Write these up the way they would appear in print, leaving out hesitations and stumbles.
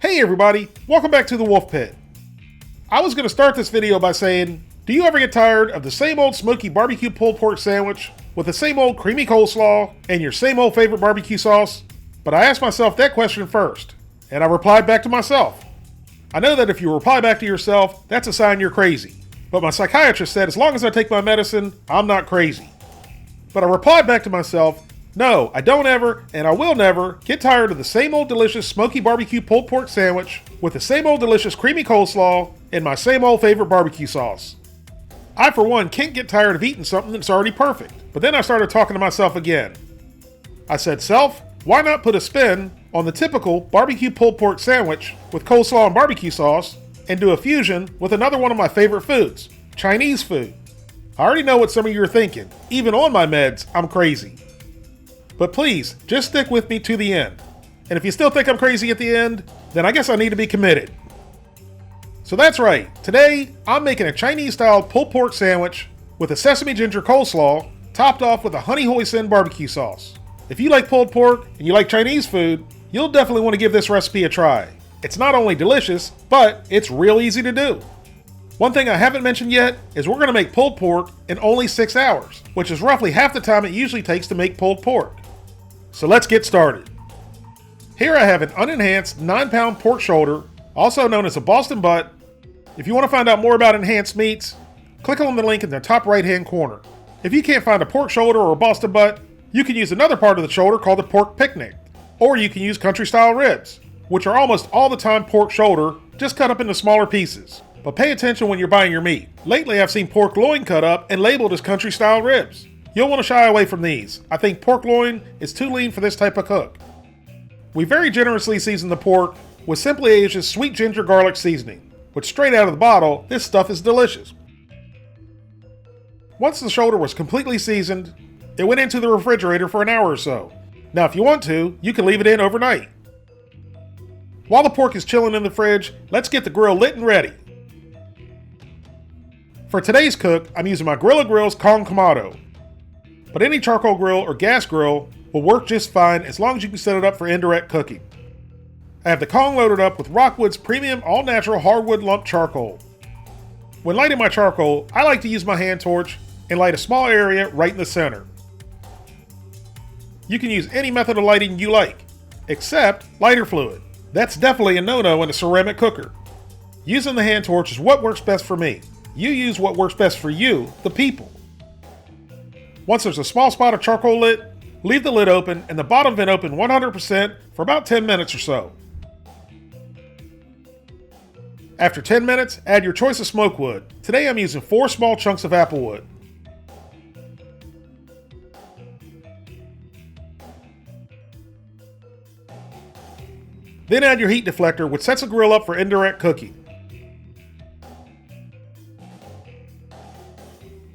Hey everybody, welcome back to the Wolf Pit. I was going to start this video by saying, do you ever get tired of the same old smoky barbecue pulled pork sandwich with the same old creamy coleslaw and your same old favorite barbecue sauce? But I asked myself that question first, and I replied back to myself. I know that if you reply back to yourself, that's a sign you're crazy. But my psychiatrist said as long as I take my medicine, I'm not crazy. But I replied back to myself, no, I don't ever, and I will never, get tired of the same old delicious smoky barbecue pulled pork sandwich with the same old delicious creamy coleslaw and my same old favorite barbecue sauce. I, for one, can't get tired of eating something that's already perfect. But then I started talking to myself again. I said, self, why not put a spin on the typical barbecue pulled pork sandwich with coleslaw and barbecue sauce and do a fusion with another one of my favorite foods, Chinese food. I already know what some of you are thinking. Even on my meds, I'm crazy. But please, just stick with me to the end. And if you still think I'm crazy at the end, then I guess I need to be committed. So that's right, today I'm making a Chinese-style pulled pork sandwich with a sesame ginger coleslaw topped off with a honey hoisin barbecue sauce. If you like pulled pork and you like Chinese food, you'll definitely want to give this recipe a try. It's not only delicious, but it's real easy to do. One thing I haven't mentioned yet is we're going to make pulled pork in only 6 hours, which is roughly half the time it usually takes to make pulled pork. So let's get started. Here I have an unenhanced 9-pound pork shoulder, also known as a Boston butt. If you want to find out more about enhanced meats, click on the link in the top right hand corner. If you can't find a pork shoulder or a Boston butt, you can use another part of the shoulder called the pork picnic, or you can use country style ribs, which are almost all the time pork shoulder, just cut up into smaller pieces. But pay attention when you're buying your meat. Lately I've seen pork loin cut up and labeled as country style ribs. You'll want to shy away from these. I think pork loin is too lean for this type of cook. We very generously season the pork with Simply Asia's sweet ginger garlic seasoning, which straight out of the bottle, this stuff is delicious. Once the shoulder was completely seasoned, it went into the refrigerator for an hour or so. Now if you want to, you can leave it in overnight. While the pork is chilling in the fridge, let's get the grill lit and ready. For today's cook, I'm using my Gorilla Grill's Kong Kamado. But any charcoal grill or gas grill will work just fine as long as you can set it up for indirect cooking. I have the Kong loaded up with Rockwood's premium all-natural hardwood lump charcoal. When lighting my charcoal, I like to use my hand torch and light a small area right in the center. You can use any method of lighting you like, except lighter fluid. That's definitely a no-no in a ceramic cooker. Using the hand torch is what works best for me. You use what works best for you, the people. Once there's a small spot of charcoal lit, leave the lid open and the bottom vent open 100% for about 10 minutes or so. After 10 minutes, add your choice of smoke wood. Today I'm using 4 small chunks of applewood. Then add your heat deflector, which sets the grill up for indirect cooking.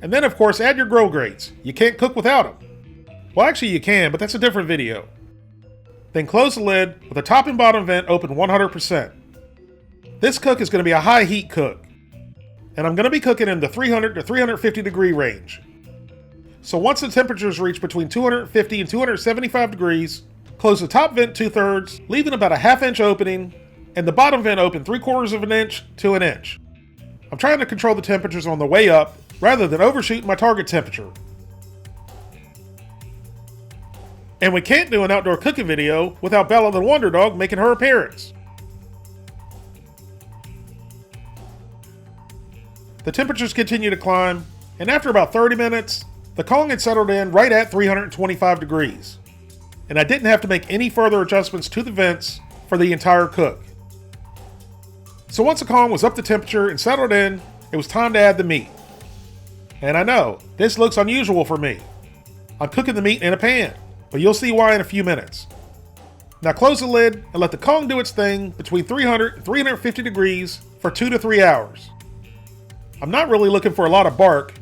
And then of course add your grill grates. You can't cook without them. Well actually you can, but that's a different video. Then close the lid with the top and bottom vent open 100%. This cook is going to be a high heat cook. And I'm going to be cooking in the 300 to 350 degree range. So once the temperatures reach between 250 and 275 degrees, close the top vent 2/3, leaving about a 1/2 inch opening, and the bottom vent open 3/4 of an inch to an inch. I'm trying to control the temperatures on the way up, rather than overshooting my target temperature. And we can't do an outdoor cooking video without Bella the Wonder Dog making her appearance. The temperatures continue to climb, and after about 30 minutes, the Kong had settled in right at 325 degrees. And I didn't have to make any further adjustments to the vents for the entire cook. So once the Kong was up to temperature and settled in, it was time to add the meat. And I know, this looks unusual for me. I'm cooking the meat in a pan, but you'll see why in a few minutes. Now close the lid and let the Kong do its thing between 300 and 350 degrees for 2 to 3 hours. I'm not really looking for a lot of bark.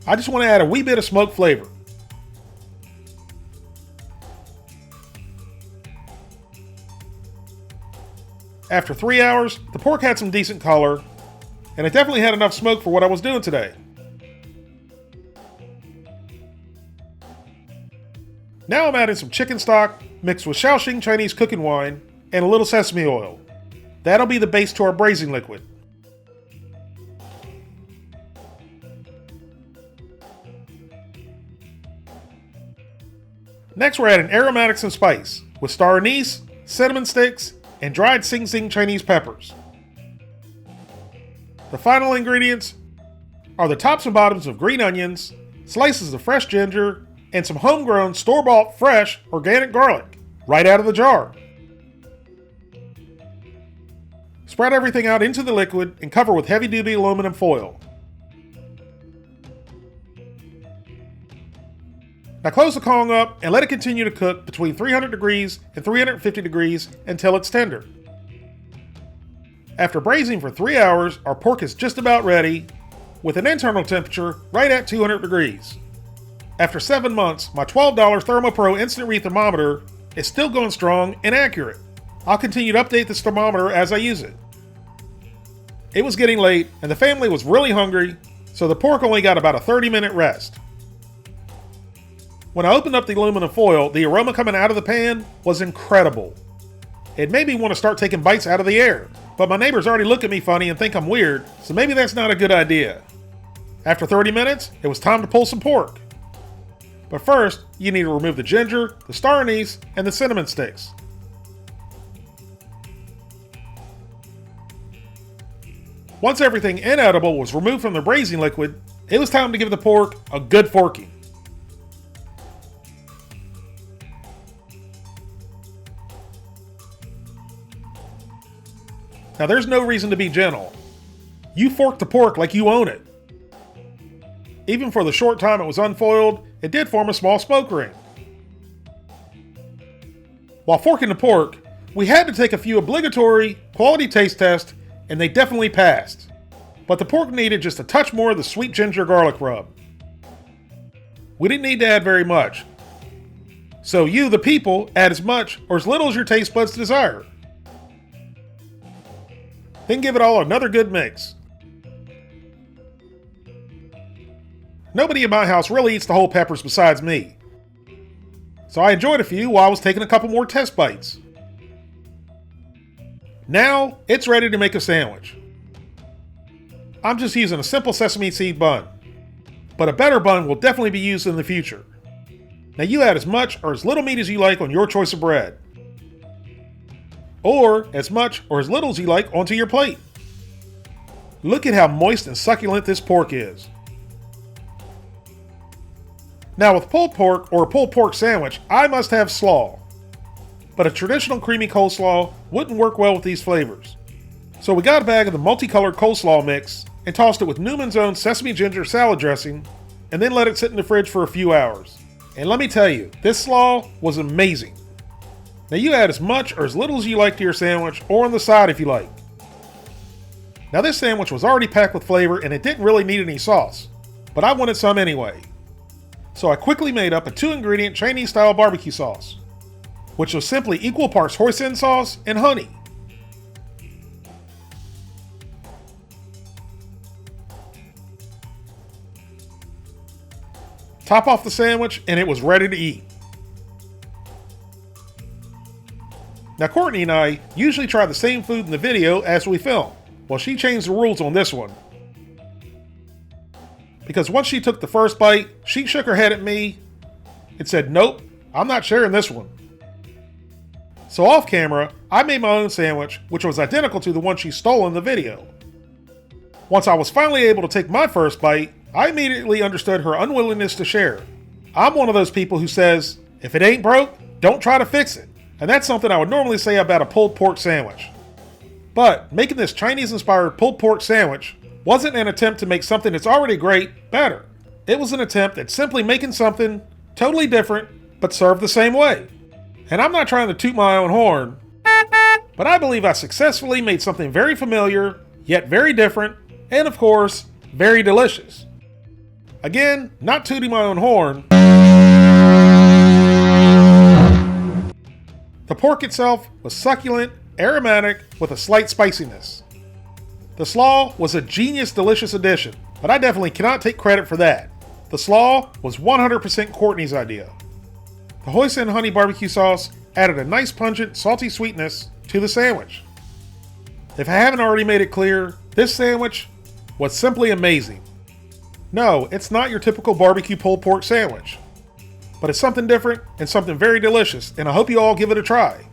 I just want to add a wee bit of smoke flavor. After 3 hours, the pork had some decent color, and it definitely had enough smoke for what I was doing today. Now I'm adding some chicken stock mixed with Shaoxing Chinese cooking wine and a little sesame oil. That'll be the base to our braising liquid. Next, we're adding aromatics and spice with star anise, cinnamon sticks, and dried Sing Sing Chinese peppers. The final ingredients are the tops and bottoms of green onions, slices of fresh ginger, and some homegrown store-bought fresh organic garlic, right out of the jar. Spread everything out into the liquid and cover with heavy-duty aluminum foil. Now close the Kong up and let it continue to cook between 300 degrees and 350 degrees until it's tender. After braising for 3 hours, our pork is just about ready, with an internal temperature right at 200 degrees. After 7 months, my $12 ThermoPro Instant Read Thermometer is still going strong and accurate. I'll continue to update this thermometer as I use it. It was getting late and the family was really hungry, so the pork only got about a 30-minute rest. When I opened up the aluminum foil, the aroma coming out of the pan was incredible. It made me want to start taking bites out of the air, but my neighbors already look at me funny and think I'm weird, so maybe that's not a good idea. After 30 minutes, it was time to pull some pork. But first, you need to remove the ginger, the star anise, and the cinnamon sticks. Once everything inedible was removed from the braising liquid, it was time to give the pork a good forking. Now there's no reason to be gentle. You fork the pork like you own it. Even for the short time it was unfoiled, it did form a small smoke ring. While forking the pork, we had to take a few obligatory quality taste tests, and they definitely passed. But the pork needed just a touch more of the sweet ginger garlic rub. We didn't need to add very much. So you, the people, add as much or as little as your taste buds desire. Then give it all another good mix. Nobody in my house really eats the whole peppers besides me, so I enjoyed a few while I was taking a couple more test bites. Now it's ready to make a sandwich. I'm just using a simple sesame seed bun, but a better bun will definitely be used in the future. Now you add as much or as little meat as you like on your choice of bread, or as much or as little as you like onto your plate. Look at how moist and succulent this pork is. Now with pulled pork or a pulled pork sandwich, I must have slaw. But a traditional creamy coleslaw wouldn't work well with these flavors. So we got a bag of the multicolored coleslaw mix and tossed it with Newman's Own sesame ginger salad dressing, and then let it sit in the fridge for a few hours. And let me tell you, this slaw was amazing. Now you add as much or as little as you like to your sandwich, or on the side if you like. Now this sandwich was already packed with flavor and it didn't really need any sauce, but I wanted some anyway. So I quickly made up a 2-ingredient Chinese style barbecue sauce, which was simply equal parts hoisin sauce and honey. Top off the sandwich and it was ready to eat. Now Courtney and I usually try the same food in the video as we film. Well, she changed the rules on this one. Because once she took the first bite, she shook her head at me and said, "Nope, I'm not sharing this one." So off camera, I made my own sandwich, which was identical to the one she stole in the video. Once I was finally able to take my first bite, I immediately understood her unwillingness to share. I'm one of those people who says, if it ain't broke, don't try to fix it. And that's something I would normally say about a pulled pork sandwich. But making this Chinese-inspired pulled pork sandwich wasn't an attempt to make something that's already great better. It was an attempt at simply making something totally different, but served the same way. And I'm not trying to toot my own horn, but I believe I successfully made something very familiar, yet very different, and of course, very delicious. Again, not tooting my own horn. The pork itself was succulent, aromatic, with a slight spiciness. The slaw was a genius delicious addition, but I definitely cannot take credit for that. The slaw was 100% Courtney's idea. The hoisin honey barbecue sauce added a nice pungent, salty sweetness, to the sandwich. If I haven't already made it clear, this sandwich was simply amazing. No, it's not your typical barbecue pulled pork sandwich, but it's something different and something very delicious, and I hope you all give it a try.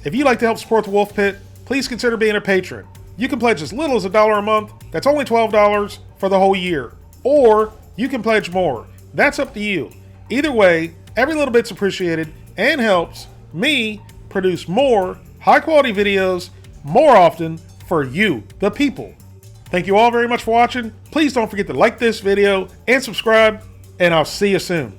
If you'd like to help support the Wolfe Pit, please consider being a patron. You can pledge as little as $1 a month, that's only $12 for the whole year, or you can pledge more, that's up to you. Either way, every little bit's appreciated and helps me produce more high quality videos more often for you, the people. Thank you all very much for watching. Please don't forget to like this video and subscribe, and I'll see you soon.